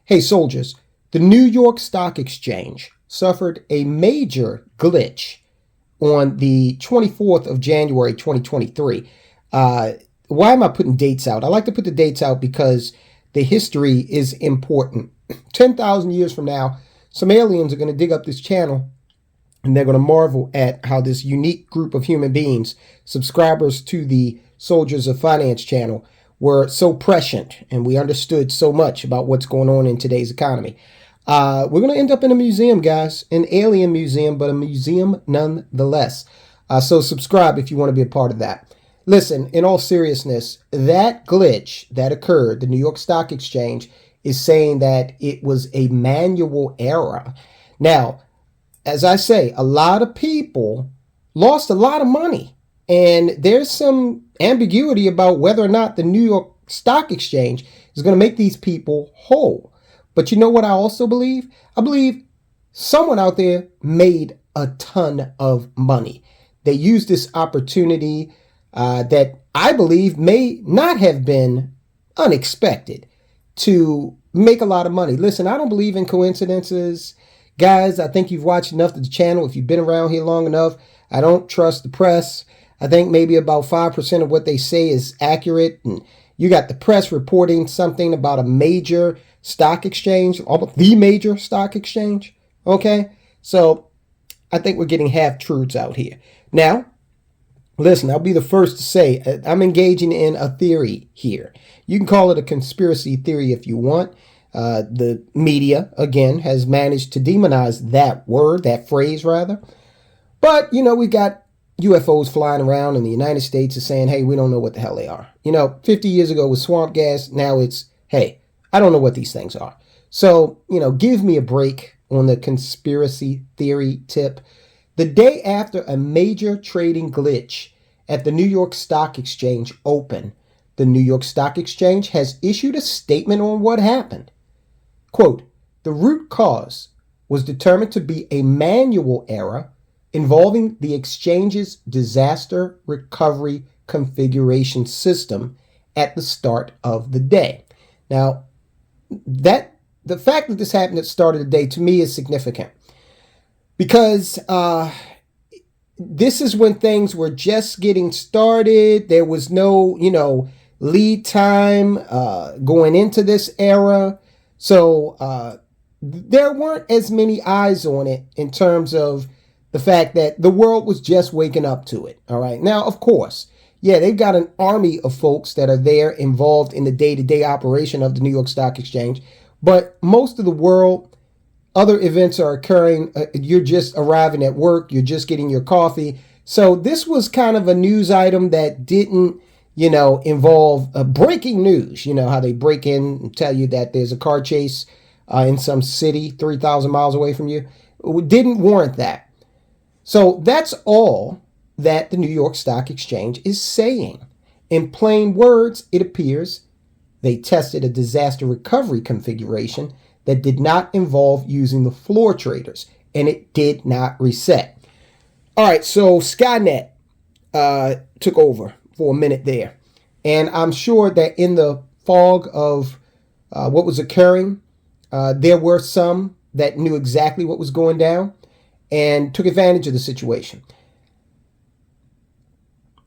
Hey soldiers, the New York Stock Exchange suffered a major glitch on the 24th of January 2023. Why am I putting dates out? I like to put the dates out because the history is important. 10,000 years from now, some aliens are going to dig up this channel and they're going to marvel at how this unique group of human beings, subscribers to the Soldiers of Finance channel, were so prescient and we understood so much about what's going on in today's economy. We're going to end up in a museum, guys, an alien museum, but a museum nonetheless. So subscribe if you want to be a part of that. Listen, in all seriousness, that glitch that occurred, the New York Stock Exchange is saying that it was a manual error. Now, as I say, a lot of people lost a lot of money. And there's some ambiguity about whether or not the New York Stock Exchange is going to make these people whole. But you know what I also believe? I believe someone out there made a ton of money. They used this opportunity that I believe may not have been unexpected to make a lot of money. Listen, I don't believe in coincidences. Guys, I think you've watched enough of the channel. If you've been around here long enough, I don't trust the press. I think maybe about 5% of what they say is accurate. And you got the press reporting something about a major stock exchange, the major stock exchange. Okay. So I think we're getting half truths out here. Now, listen, I'll be the first to say I'm engaging in a theory here. You can call it a conspiracy theory if you want. The media, again, has managed to demonize that word, that phrase rather. But, you know, we got UFOs flying around and the United States is saying, hey, we don't know what the hell they are. You know, 50 years ago was swamp gas. Now it's, hey, I don't know what these things are. So, you know, give me a break on the conspiracy theory tip. The day after a major trading glitch at the New York Stock Exchange opened, the New York Stock Exchange has issued a statement on what happened. Quote, the root cause was determined to be a manual error involving the exchange's disaster recovery configuration system at the start of the day. Now, the fact that this happened at the start of the day to me is significant because this is when things were just getting started. There was no, lead time going into this era. So there weren't as many eyes on it in terms of the fact that the world was just waking up to it. All right. Now, of course, yeah, they've got an army of folks that are there involved in the day-to-day operation of the New York Stock Exchange. But most of the world, other events are occurring. You're just arriving at work. You're just getting your coffee. So this was kind of a news item that didn't, involve breaking news. You know how they break in and tell you that there's a car chase in some city 3,000 miles away from you. It didn't warrant that. So that's all that the New York Stock Exchange is saying. In plain words, it appears they tested a disaster recovery configuration that did not involve using the floor traders, and it did not reset. All right, so Skynet took over for a minute there. And I'm sure that in the fog of what was occurring, there were some that knew exactly what was going down and took advantage of the situation.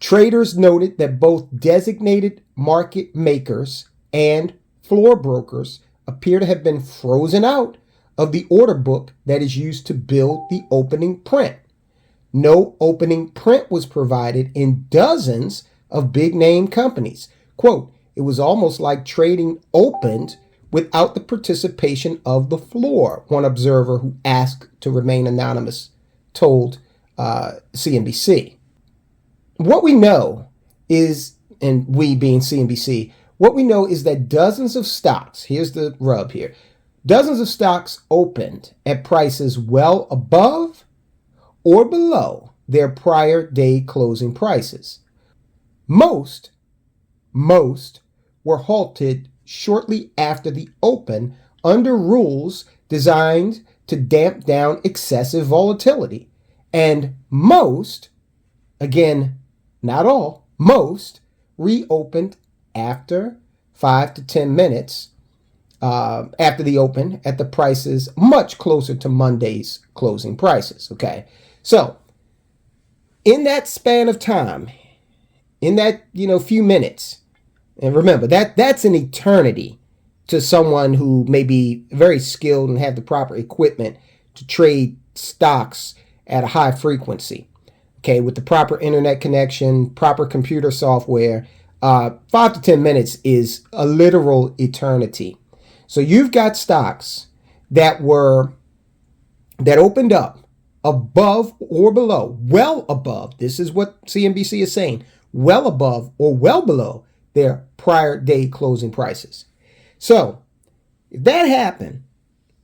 Traders noted that both designated market makers and floor brokers appear to have been frozen out of the order book that is used to build the opening print. No opening print was provided in dozens of big name companies. Quote, it was almost like trading opened without the participation of the floor, one observer who asked to remain anonymous told CNBC. What we know is, and we being CNBC, what we know is that dozens of stocks, here's the rub here, dozens of stocks opened at prices well above or below their prior day closing prices. Most were halted shortly after the open under rules designed to damp down excessive volatility. And most, again, not all, most reopened after 5 to 10 minutes after the open at the prices much closer to Monday's closing prices. Okay, so in that span of time, in that few minutes, and remember that's an eternity to someone who may be very skilled and have the proper equipment to trade stocks at a high frequency. Okay, with the proper internet connection, proper computer software, 5 to 10 minutes is a literal eternity. So you've got stocks that opened up above or below, well above. This is what CNBC is saying, well above or well below their prior day closing prices. So if that happened,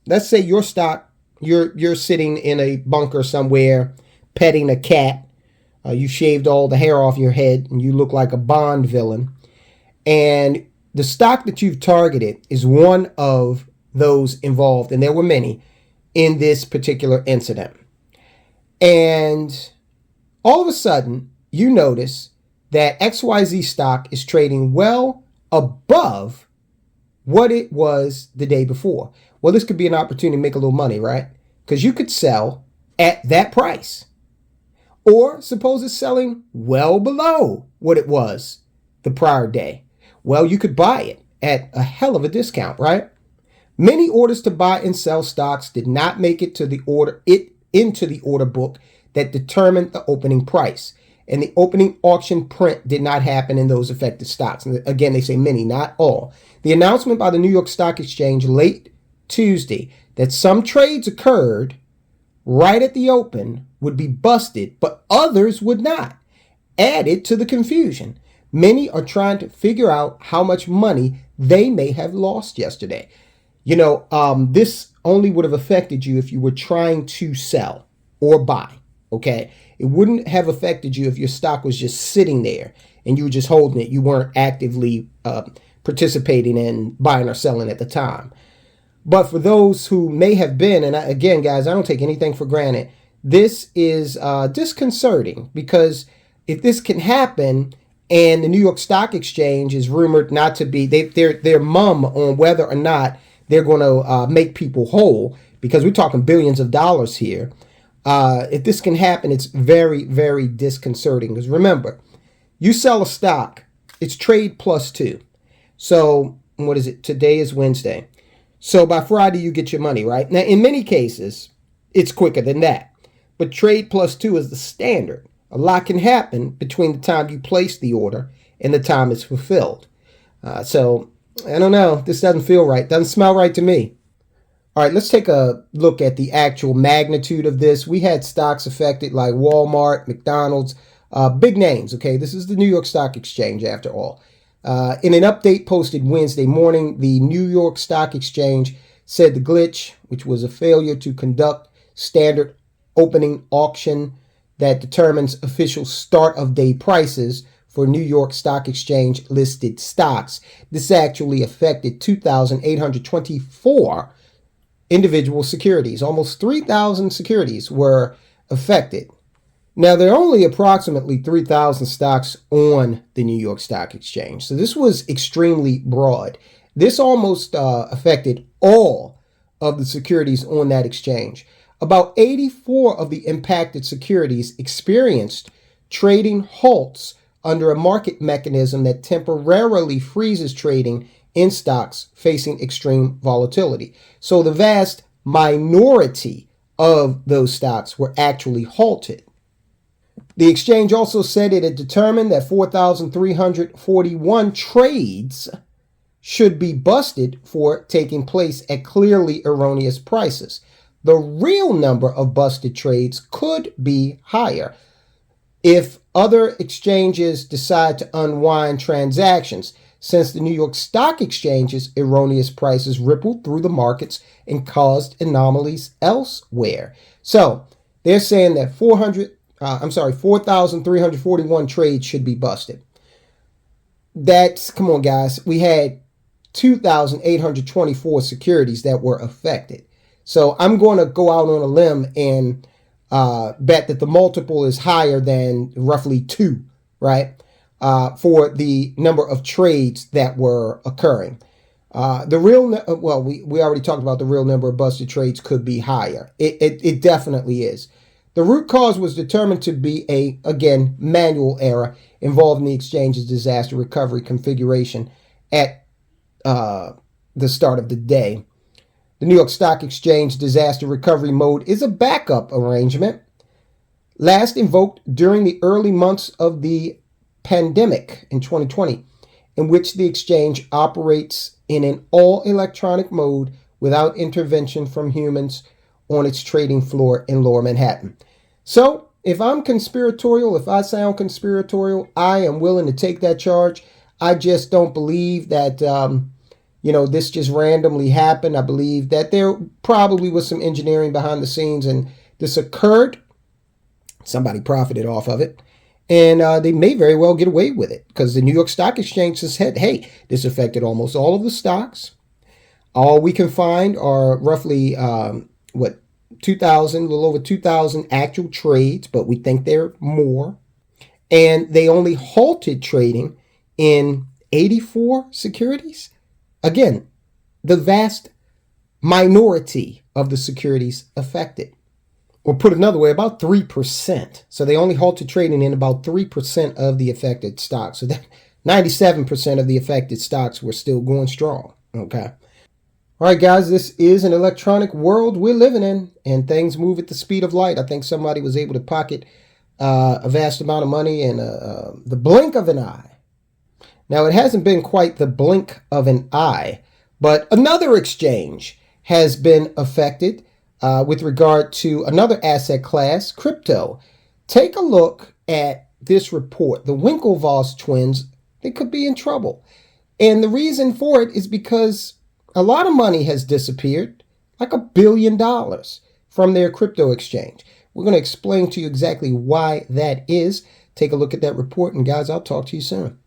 let's say your stock, you're sitting in a bunker somewhere, petting a cat. You shaved all the hair off your head and you look like a Bond villain. And the stock that you've targeted is one of those involved, and there were many, in this particular incident. And all of a sudden, you notice that XYZ stock is trading well above what it was the day before. Well, this could be an opportunity to make a little money, right? Because you could sell at that price. Or suppose it's selling well below what it was the prior day. Well, you could buy it at a hell of a discount, right? Many orders to buy and sell stocks did not make it to into the order book that determined the opening price. And the opening auction print did not happen in those affected stocks. And again, they say many, not all. The announcement by the New York Stock Exchange late Tuesday that some trades occurred right at the open would be busted, but others would not, added to the confusion. Many are trying to figure out how much money they may have lost yesterday. This only would have affected you if you were trying to sell or buy, okay? It wouldn't have affected you if your stock was just sitting there and you were just holding it. You weren't actively participating in buying or selling at the time. But for those who may have been, and again, guys, I don't take anything for granted, this is disconcerting, because if this can happen and the New York Stock Exchange is rumored not to be, they're mum on whether or not they're going to make people whole, because we're talking billions of dollars here. If this can happen, it's very, very disconcerting. Because remember, you sell a stock, it's trade plus 2. So what is it? Today is Wednesday. So by Friday, you get your money, right? Now, in many cases, it's quicker than that. But trade plus 2 is the standard. A lot can happen between the time you place the order and the time it's fulfilled. So I don't know. This doesn't feel right. Doesn't smell right to me. All right, let's take a look at the actual magnitude of this. We had stocks affected like Walmart, McDonald's, big names, okay? This is the New York Stock Exchange, after all. In an update posted Wednesday morning, the New York Stock Exchange said the glitch, which was a failure to conduct standard opening auction that determines official start of day prices for New York Stock Exchange listed stocks. This actually affected 2,824 individual securities. Almost 3,000 securities were affected. Now, there are only approximately 3,000 stocks on the New York Stock Exchange. So this was extremely broad. This almost affected all of the securities on that exchange. About 84 of the impacted securities experienced trading halts under a market mechanism that temporarily freezes trading in stocks facing extreme volatility. So the vast minority of those stocks were actually halted. The exchange also said it had determined that 4,341 trades should be busted for taking place at clearly erroneous prices. The real number of busted trades could be higher if other exchanges decide to unwind transactions, since the New York Stock Exchange's erroneous prices rippled through the markets and caused anomalies elsewhere. So they're saying that 4,341 trades should be busted. Come on, guys. We had 2,824 securities that were affected. So I'm going to go out on a limb and bet that the multiple is higher than roughly 2, right? For the number of trades that were occurring. We already talked about the real number of busted trades could be higher. It definitely is. The root cause was determined to be again, manual error involving the exchange's disaster recovery configuration at the start of the day. The New York Stock Exchange disaster recovery mode is a backup arrangement last invoked during the early months of the pandemic in 2020, in which the exchange operates in an all-electronic mode without intervention from humans on its trading floor in Lower Manhattan. So, if I'm conspiratorial, if I sound conspiratorial, I am willing to take that charge. I just don't believe that, this just randomly happened. I believe that there probably was some engineering behind the scenes and this occurred. Somebody profited off of it. And they may very well get away with it because the New York Stock Exchange has said, hey, this affected almost all of the stocks. All we can find are roughly, 2,000, a little over 2,000 actual trades, but we think there are more. And they only halted trading in 84 securities. Again, the vast minority of the securities affected. Or put another way, about 3%. So they only halted trading in about 3% of the affected stocks. So that 97% of the affected stocks were still going strong. Okay. All right, guys, this is an electronic world we're living in, and things move at the speed of light. I think somebody was able to pocket a vast amount of money in the blink of an eye. Now, it hasn't been quite the blink of an eye, but another exchange has been affected with regard to another asset class, crypto. Take a look at this report. The Winklevoss twins, they could be in trouble. And the reason for it is because a lot of money has disappeared, like $1 billion from their crypto exchange. We're going to explain to you exactly why that is. Take a look at that report, and guys, I'll talk to you soon.